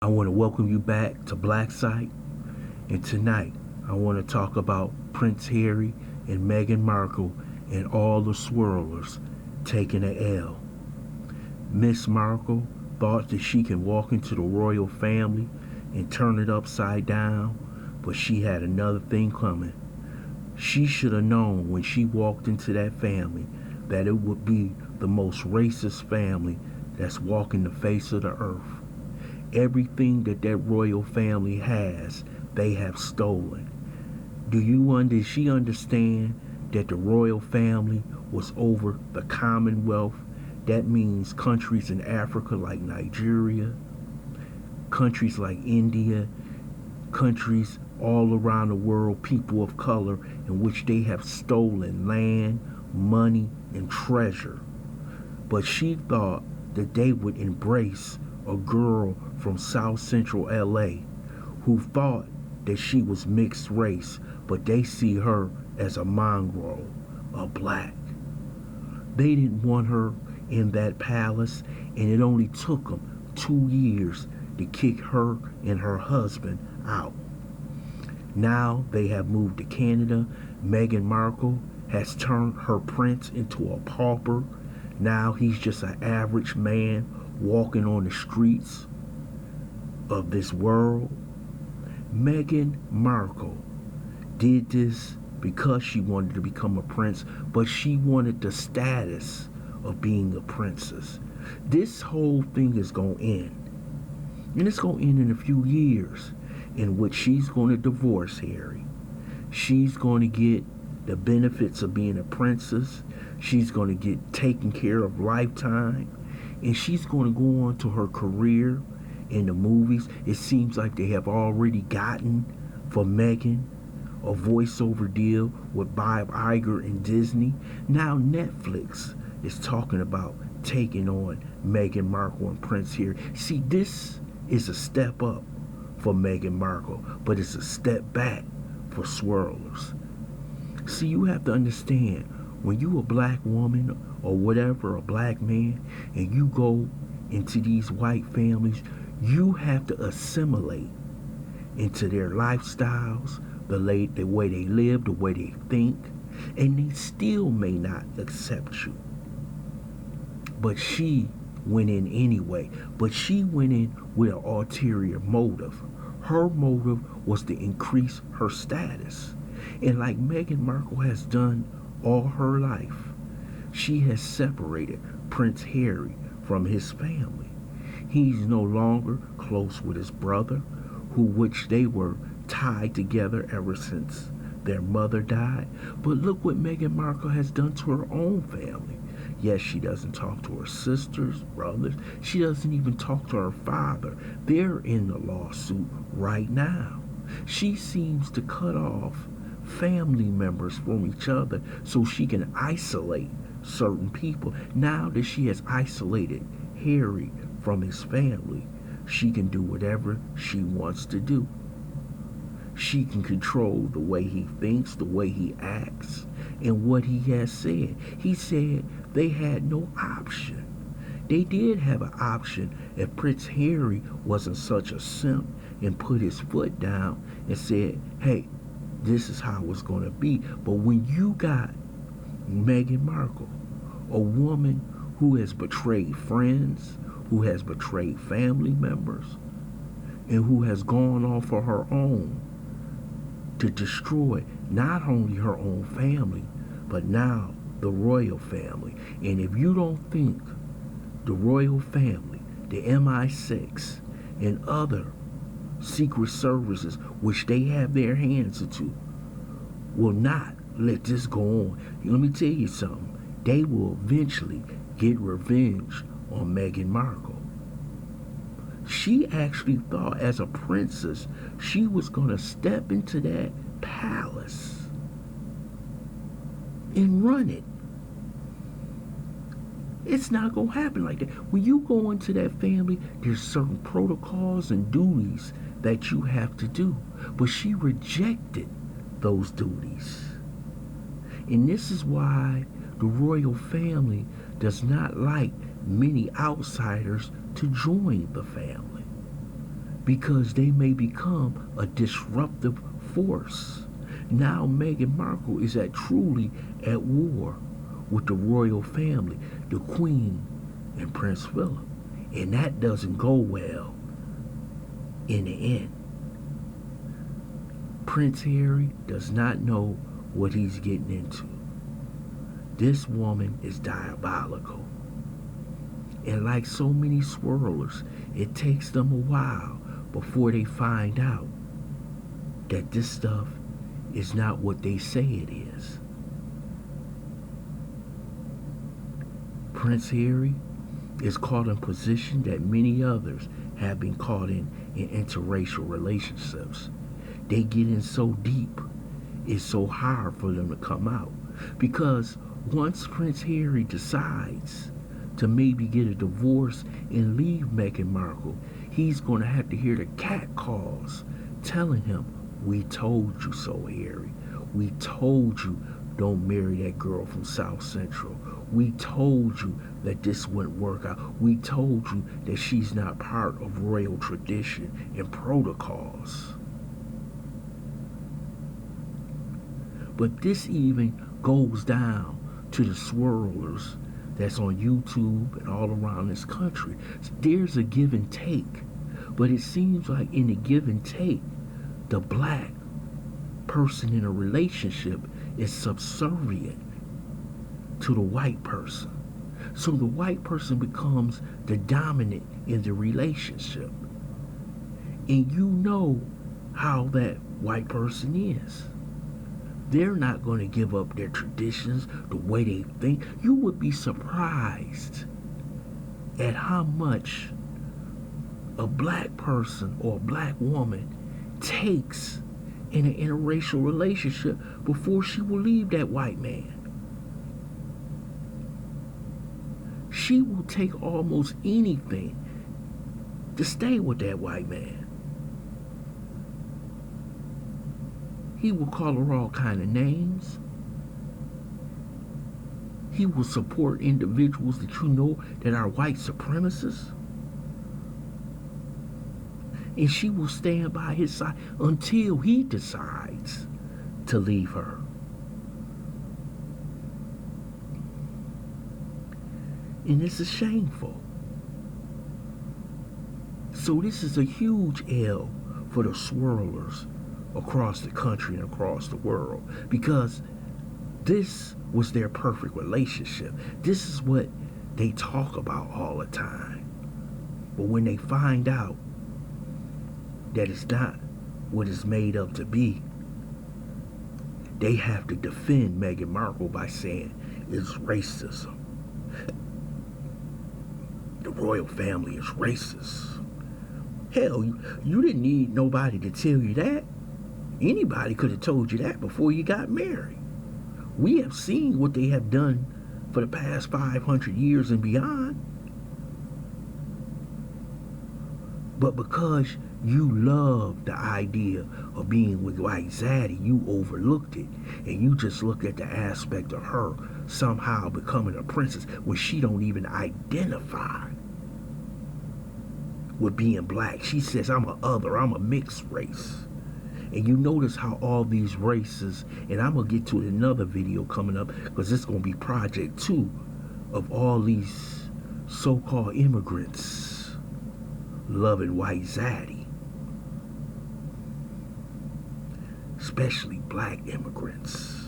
I want to welcome you back to MEGXIT, and tonight I want to talk about Prince Harry and Meghan Markle and all the swirlers taking a L. Miss Markle thought that she can walk into the royal family and turn it upside down, but she had another thing coming. She should have known when she walked into that family that it would be the most racist family that's walking the face of the earth. Everything that royal family has, they have stolen. Did she understand that the royal family was over the Commonwealth? That means countries in Africa like Nigeria, countries like India, countries all around the world, people of color, in which they have stolen land, money, and treasure. But she thought that they would embrace a girl from South Central LA who thought that she was mixed race, but they see her as a mongrel, a black. They didn't want her in that palace, and it only took them 2 years to kick her and her husband out. Now they have moved to Canada. Meghan Markle has turned her prince into a pauper. Now he's just an average man walking on the streets of this world. Meghan Markle did this because she wanted to become a prince, but she wanted the status of being a princess. This whole thing is going to end. And it's going to end in a few years, in which she's going to divorce Harry. She's going to get the benefits of being a princess. She's going to get taken care of lifetime. And she's going to go on to her career in the movies. It seems like they have already gotten for Meghan a voiceover deal with Bob Iger and Disney. Now Netflix is talking about taking on Meghan Markle and Prince Harry. See, this is a step up for Meghan Markle, but it's a step back for swirlers. See, you have to understand, when you a black woman or whatever, a black man, and you go into these white families, you have to assimilate into their lifestyles, the way they live, the way they think, and they still may not accept you. But she went in anyway, but she went in with an ulterior motive. Her motive was to increase her status. And like Meghan Markle has done all her life, she has separated Prince Harry from his family. He's no longer close with his brother, which they were tied together ever since their mother died. But look what Meghan Markle has done to her own family. Yes, she doesn't talk to her sisters, brothers. She doesn't even talk to her father. They're in the lawsuit right now. She seems to cut off family members from each other so she can isolate certain people. Now that she has isolated Harry from his family, she can do whatever she wants to do. She can control the way he thinks, the way he acts, and what he has said. He said they had no option. They did have an option if Prince Harry wasn't such a simp and put his foot down and said, hey, this is how it's going to be. But when you got Meghan Markle, a woman who has betrayed friends, who has betrayed family members, and who has gone off for her own to destroy not only her own family, but now the royal family. And if you don't think the royal family, the MI6, and other secret services, which they have their hands into, will not let this go on, let me tell you something. They will eventually get revenge on Meghan Markle. She actually thought as a princess she was going to step into that palace and run it. It's not going to happen like that. When you go into that family, there's certain protocols and duties that you have to do. But she rejected those duties. And this is why the royal family does not like many outsiders to join the family. because they may become a disruptive force. Now Meghan Markle is truly at war with the royal family, the Queen and Prince Philip. And that doesn't go well in the end. Prince Harry does not know what he's getting into. This woman is diabolical. And like so many swirlers, it takes them a while before they find out that this stuff is not what they say it is. Prince Harry is caught in a position that many others have been caught in interracial relationships. They get in so deep, it's so hard for them to come out. Because once Prince Harry decides to maybe get a divorce and leave Meghan Markle, he's going to have to hear the catcalls telling him, "We told you so, Harry. We told you don't marry that girl from South Central. We told you that this wouldn't work out. We told you that she's not part of royal tradition and protocols." But this even goes down to the swirlers that's on YouTube and all around this country. There's a give and take. But it seems like in the give and take, the black person in a relationship is subservient to the white person. So the white person becomes the dominant in the relationship. And you know how that white person is. They're not going to give up their traditions, the way they think. You would be surprised at how much a black person or a black woman takes in an interracial relationship before she will leave that white man. She will take almost anything to stay with that white man. He will call her all kind of names. He will support individuals that you know that are white supremacists. And she will stand by his side until he decides to leave her. And this is shameful. So this is a huge L for the swirlers across the country and across the world, because this was their perfect relationship. This is what they talk about all the time. But when they find out that it's not what it's made up to be, they have to defend Meghan Markle by saying it's racism. The royal family is racist. Hell, you didn't need nobody to tell you that. Anybody could have told you that before you got married. We have seen what they have done for the past 500 years and beyond. But because you love the idea of being with White Zaddy, you overlooked it. And you just looked at the aspect of her somehow becoming a princess when she don't even identify with being black. She says, I'm a mixed race. And you notice how all these races, and I'm going to get to it in another video coming up, because it's going to be project 2 of all these so-called immigrants loving White Zaddy. Especially black immigrants.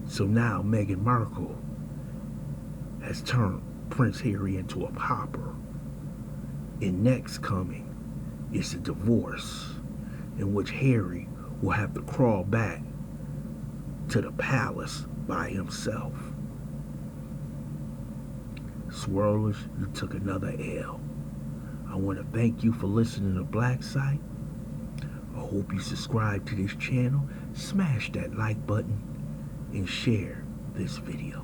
So now Meghan Markle has turned Prince Harry into a pauper. And next coming is a divorce, in which Harry will have to crawl back to the palace by himself. Swirlers, you took another L. I want to thank you for listening to Black Site. I hope you subscribe to this channel, smash that like button, and share this video.